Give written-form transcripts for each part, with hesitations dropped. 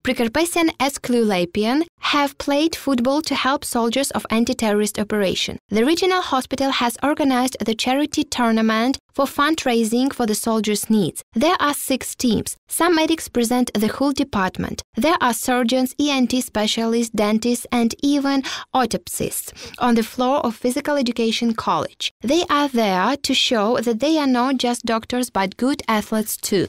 Precarpathian Aesculapian have played football to help soldiers of anti-terrorist operation. The regional hospital has organized the charity tournament for fundraising for the soldiers' needs. There are 6 teams. Some medics present the whole department. There are surgeons, ENT specialists, dentists, and even autopsists on the floor of Physical Education College. They are there to show that they are not just doctors but good athletes too.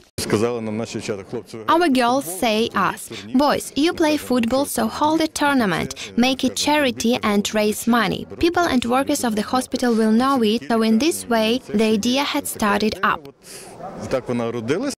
Our girls say us, boys, you play football, so hold a tournament, make it charity and raise money. People and workers of the hospital will know it, so in this way the idea had started up.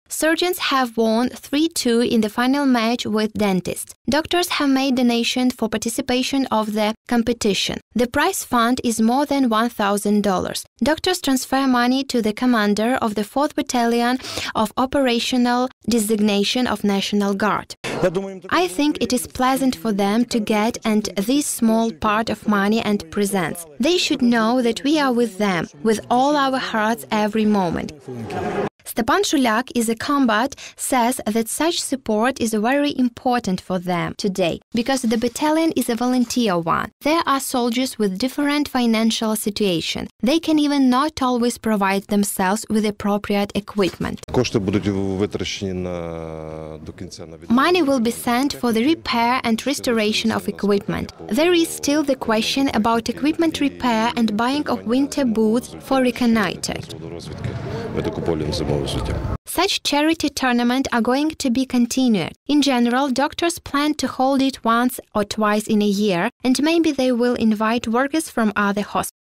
Surgeons have won 3-2 in the final match with dentists. Doctors have made donations for participation of the competition. The prize fund is more than $1,000. Doctors transfer money to the commander of the 4th Battalion of Operational Designation of National Guard. I think it is pleasant for them to get and this small part of money and presents. They should know that we are with them, with all our hearts every moment. Stepan Shulyak is a combat says that such support is very important for them today because the battalion is a volunteer one. There are soldiers with different financial situation. They can even not always provide themselves with appropriate equipment. Money will be sent for the repair and restoration of equipment. There is still the question about equipment repair and buying of winter boots for reconnoiter. Such charity tournaments are going to be continued. In general, doctors plan to hold it once or twice in a year, and maybe they will invite workers from other hospitals.